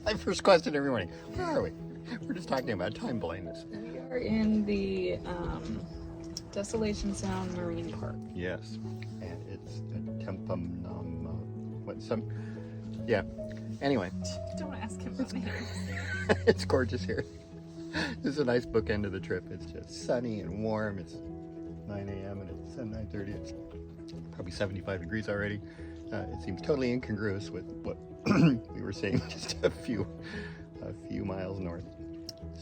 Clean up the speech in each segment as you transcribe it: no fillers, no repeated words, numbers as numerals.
My first question every morning. Where are we? We're just talking about time blindness. We are in the Desolation Sound Marine Park. Yes, and it's a yeah. Anyway. Don't ask him about names. It's gorgeous here. This is a nice bookend of the trip. It's just sunny and warm. It's 9 a.m. and it's 9:30. It's probably 75 degrees already. It seems totally incongruous with what we were seeing just a few miles north.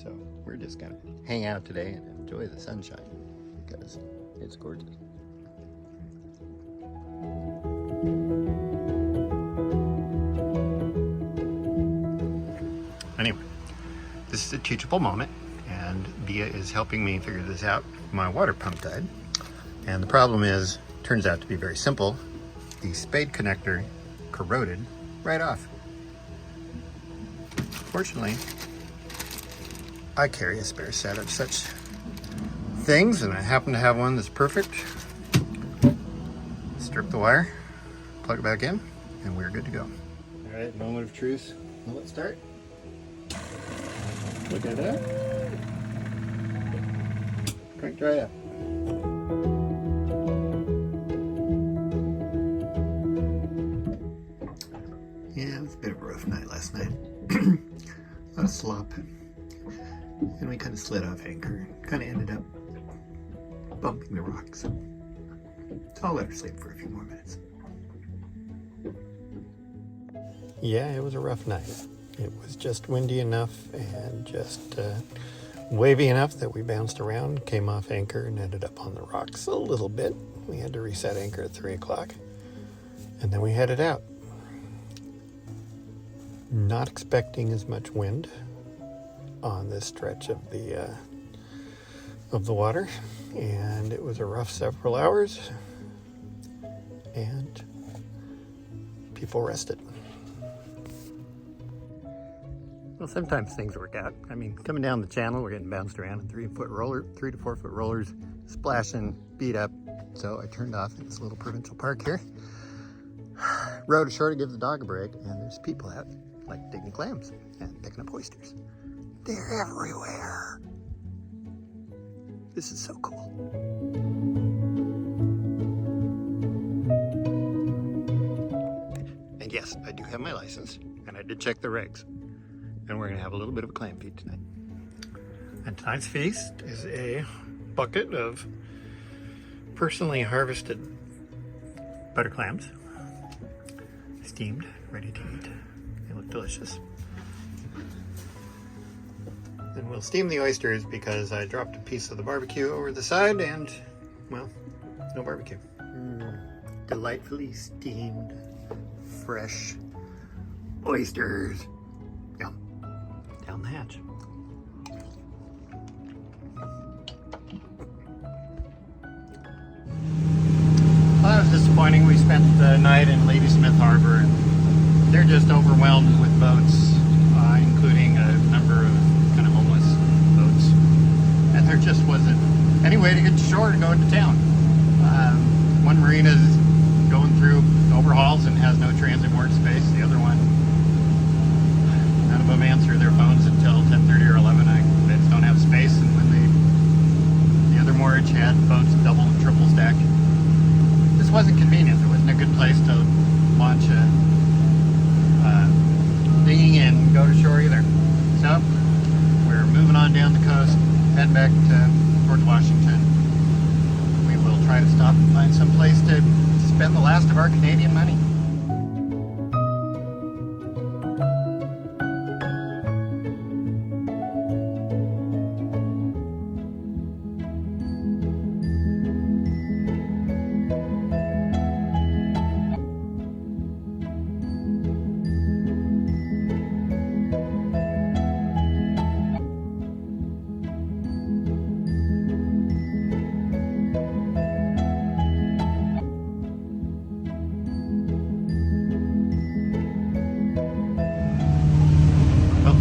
So we're just gonna hang out today and enjoy the sunshine because it's gorgeous. Anyway, this is a teachable moment, and Bia is helping me figure this out. My water pump died, and the problem is, turns out to be very simple. The spade connector corroded right off. Fortunately, I carry a spare set of such things, and I happen to have one that's perfect. Strip the wire, plug it back in, and we're good to go. All right, moment of truth. Well, let's start. Look at that. Crank right up. Yeah, it was a bit of a rough night last night. A lot of slop. And we kind of slid off anchor. Kind of ended up bumping the rocks. So I'll let her sleep for a few more minutes. Yeah, it was a rough night. It was just windy enough and just wavy enough that we bounced around, came off anchor, and ended up on the rocks a little bit. We had to reset anchor at 3 o'clock, and then we headed out. Not expecting as much wind on this stretch of the water, and it was a rough several hours, and people rested. Well, sometimes things work out. I mean, coming down the channel, we're getting bounced around in 3 to 4 foot rollers, splashing, beat up. So I turned off in this little provincial park here, rode ashore to give the dog a break, and there's people out like digging clams and picking up oysters. They're everywhere. This is so cool. And yes, I do have my license, and I did check the regs. And we're gonna have a little bit of a clam feed tonight. And tonight's feast is a bucket of personally harvested butter clams, steamed, ready to eat. They look delicious. Then we'll steam the oysters because I dropped a piece of the barbecue over the side and, well, no barbecue. Delightfully steamed, fresh oysters. Yum. Down the hatch. Well, that was disappointing. We spent the night in Ladysmith Harbor, and they're just overwhelmed with boats, including a number of kind of homeless boats. And there just wasn't any way to get to shore to go into town. One marina is going through overhauls and has no transit moored space. The other one, none of them answer their phones until 10:30 or 11. They just don't have space, and when the other moorage had boats double and triple stacked. This wasn't convenient. There wasn't a good place to launch a dinghy and go to shore either. So we're moving on down the coast, head back to Port Washington. We will try to stop and find some place to spend the last of our Canadian money.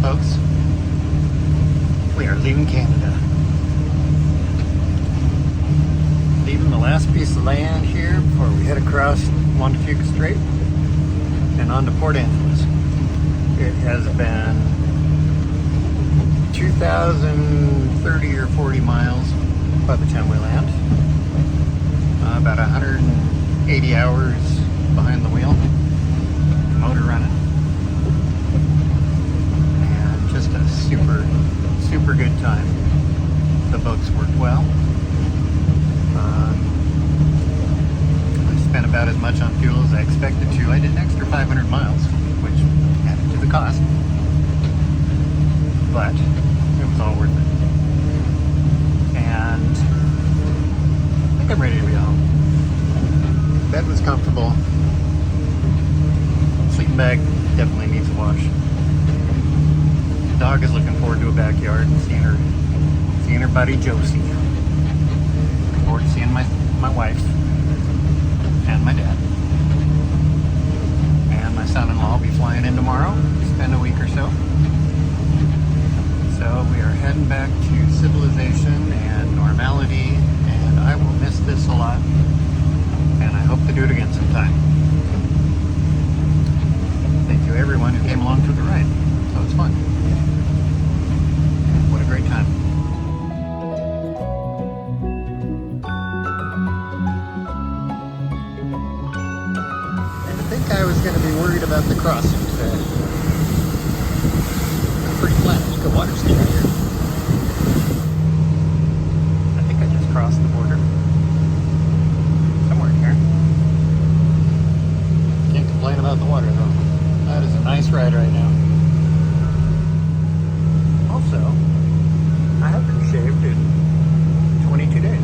Folks, we are leaving Canada. Leaving the last piece of land here before we head across Montefeuque Strait and on to Port Angeles. It has been 2,030 or 40 miles by the time we land. About 180 hours behind the wheel, motor running, and just a super good time. The boats worked well. I spent about as much on fuel as I expected to. I did an extra 500 miles, which added to the cost, but it was all worth it. And I think I'm ready to be home. Bed was comfortable. Sleeping bag definitely needs a wash. The dog is looking forward to a backyard and seeing her buddy Josie. Looking forward to seeing my wife and my dad. And my son-in-law will be flying in tomorrow to spend a week or so. So we are heading back to civilization and normality, and I will miss this a lot. And I hope to do it again sometime. Thank you everyone who came along for the ride. That was fun. What a great time. And I think I was going to be worried about the crossing today. It's pretty flat. You could water ski out here. I think I just crossed the border. Complain about the water though. That is a nice ride right now. Also, I haven't shaved in 22 days.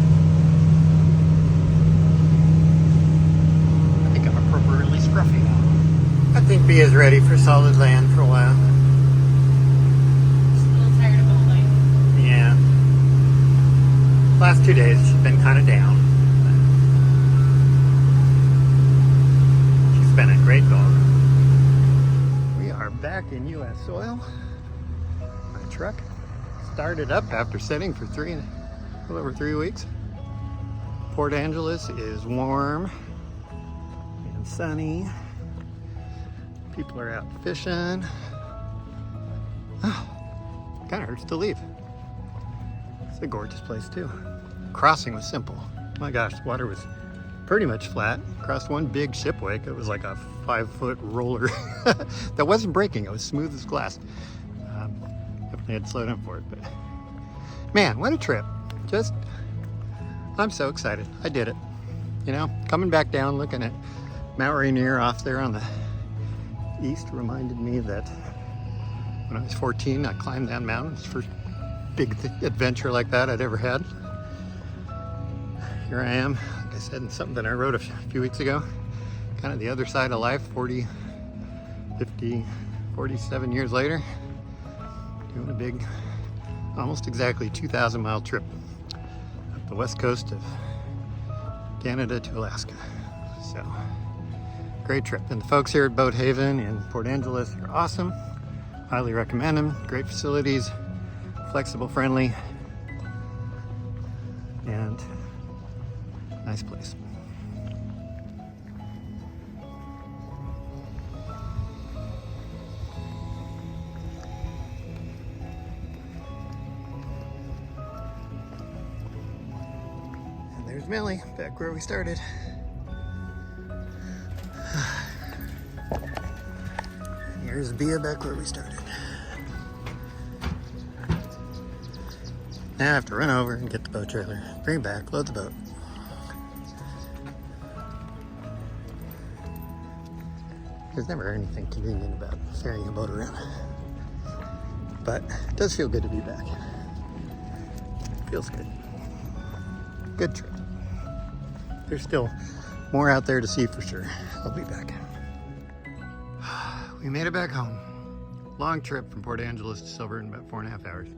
I think I'm appropriately scruffy now. I think B is ready for solid land for a while. Just a little tired of boat life. Yeah. Last 2 days she's been kind of down. Been a great dog. We are back in U.S. soil. My truck started up after sitting for a little over 3 weeks. Port Angeles is warm and sunny. People are out fishing. Oh, kind of hurts to leave. It's a gorgeous place too. Crossing was simple. My gosh, the water was pretty much flat. Crossed one big ship wake. It was like a 5-foot roller that wasn't breaking. It was smooth as glass. Definitely had to slow down for it, but man, what a trip. I'm so excited. I did it. You know, coming back down, looking at Mount Rainier off there on the east reminded me that when I was 14, I climbed that mountain. It's the first big adventure like that I'd ever had. Here I am, like I said, in something that I wrote a few weeks ago, kind of the other side of life, 40, 50, 47 years later, doing a big, almost exactly 2,000 mile trip up the west coast of Canada to Alaska. So, great trip. And the folks here at Boat Haven in Port Angeles are awesome. Highly recommend them. Great facilities, flexible, friendly, and nice place. And there's Millie, back where we started. Here's Bia back where we started. Now I have to run over and get the boat trailer, bring it back, load the boat. There's never anything convenient about ferrying a boat around. But it does feel good to be back. Feels good. Good trip. There's still more out there to see for sure. I'll be back. We made it back home. Long trip from Port Angeles to Silver in about 4.5 hours.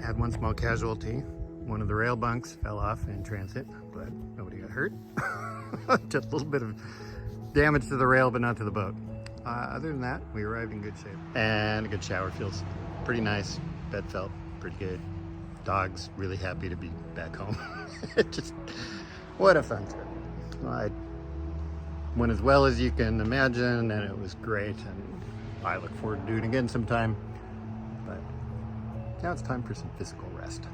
Had one small casualty. One of the rail bunks fell off in transit, but nobody got hurt. Just a little bit of damage to the rail, but not to the boat. Other than that, we arrived in good shape. And a good shower. Feels pretty nice. Bed felt pretty good. Dog's really happy to be back home. Just, what a fun trip. I went as well as you can imagine, and it was great. And I look forward to doing it again sometime. But now it's time for some physical rest.